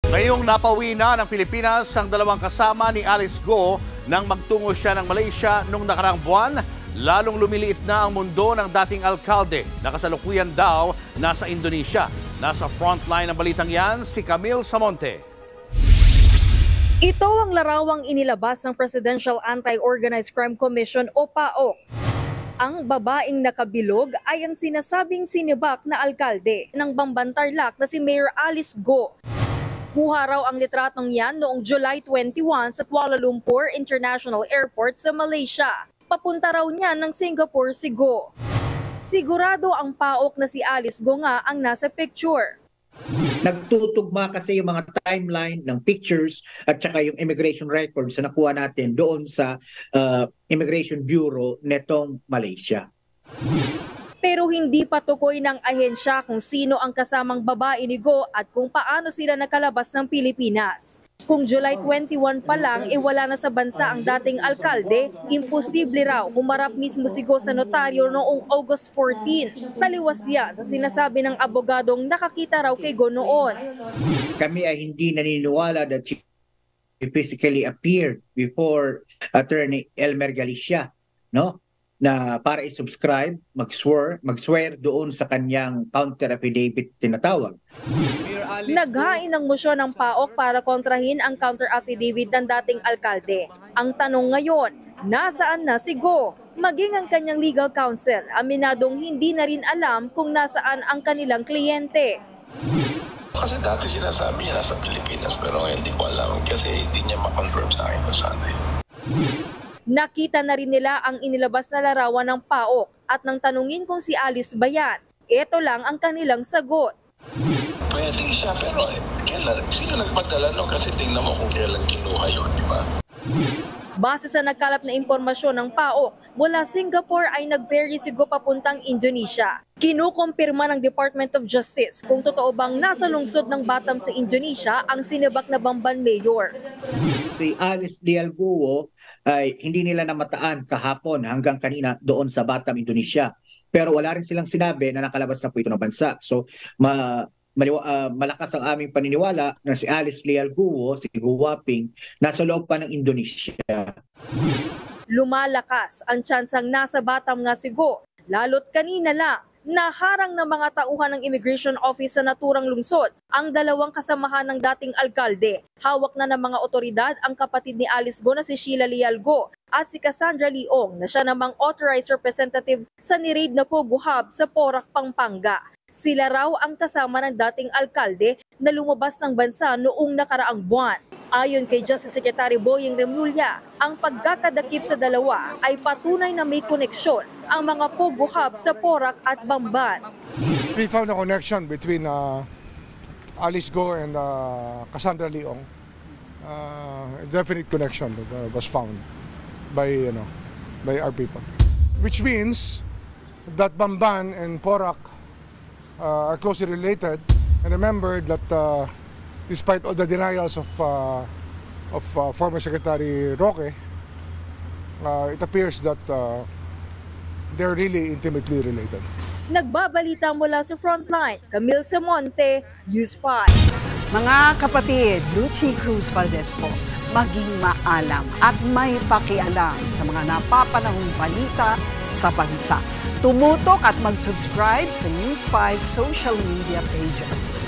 Ngayong napauwi na ng Pilipinas ang dalawang kasama ni Alice Go nang magtungo siya ng Malaysia noong nakarang buwan. Lalong lumiliit na ang mundo ng dating alkalde. Nakasalukuyan daw nasa Indonesia. Nasa frontline ng balitang yan si Camille Samonte. Ito ang larawang inilabas ng Presidential Anti-Organized Crime Commission o PAOK. Ang babaeng nakabilog ay ang sinasabing sinibak na alkalde ng Bamban Tarlac na si Mayor Alice Go. Kuha raw ang litratong yan noong July 21 sa Kuala Lumpur International Airport sa Malaysia. Papunta raw niya ng Singapore si Go. Sigurado ang PAOK na si Alice Go nga ang nasa picture. Nagtutugma kasi yung mga timeline ng pictures at saka yung immigration records na nakuha natin doon sa Immigration Bureau netong Malaysia. Pero hindi pa tukoy ng ahensya kung sino ang kasamang babae ni Go at kung paano sila nakalabas ng Pilipinas. Kung July 21 pa lang, wala na sa bansa ang dating alkalde, imposible raw humarap mismo si Go sa notaryo noong August 14. Taliwas yan sa sinasabi ng abogadong nakakita raw kay Go noon. Kami ay hindi naniniwala that she physically appeared before Attorney Elmer Galicia, no? Na para i-subscribe, mag-swear doon sa kanyang counter affidavit tinatawag. Naghain ng mosyon ng PAOK para kontrahin ang counter affidavit ng dating alkalde. Ang tanong ngayon, nasaan na si Go? Maging ang kanyang legal counsel, aminadong hindi na rin alam kung nasaan ang kanilang kliyente. Kasi dati sinasabi niya nasa Pilipinas pero ngayon hindi ko alam kasi hindi niya ma-confirm sa akin kung saan. Nakita na rin nila ang inilabas na larawan ng PAOK at nang tanungin kung si Alice ba yan, ito lang ang kanilang sagot. Pwede siya pero kailan? Sino nagpadala no? Kasi tingnan mo kung kailan kinuha yun, di ba? Base sa nagkalap na impormasyon ng PAOK, mula Singapore ay nag-ferry si Go papuntang Indonesia. Kinukumpirma ng Department of Justice kung totoo bang nasa lungsod ng Batam sa Indonesia ang sinibak na Bamban Mayor. Si Alice Lialguo ay hindi nila namataan kahapon hanggang kanina doon sa Batam, Indonesia. Pero wala rin silang sinabi na nakalabas na po ito ng bansa. So malakas ang aming paniniwala na si Alice Lialguo, si Guwaping, nasa loob pa ng Indonesia. Lumalakas ang tsansang nasa Batam nga si Go, lalo't kanina lang naharang ng mga tauhan ng Immigration Office sa naturang lungsod ang dalawang kasamahan ng dating alkalde. Hawak na ng mga otoridad ang kapatid ni Alice Go na si Sheila Lialgo at si Cassandra Leong na siya namang authorized representative sa ni-raid na Pogo Hub sa Porac, Pampanga. Sila raw ang kasama ng dating alkalde na lumabas ng bansa noong nakaraang buwan. Ayon kay Justice Secretary Boying Remulla, ang pagkakadakip sa dalawa ay patunay na may koneksyon ang mga Pogo Hub sa Porac at Bamban. We found a connection between Alice Go and Cassandra Leong. A definite connection that was found by our people. Which means that Bamban and Porac are closely related. And remember that despite all the denials of former Secretary Roque, it appears that they're really intimately related. Nagbabalita mula sa Frontline, Camille Samonte, News 5. Mga kapatid, Lucy Cruz Valdez po, maging maalam at may pakialam sa mga napapanahong balita sa bansa. Tumutok at mag-subscribe sa News 5 social media pages.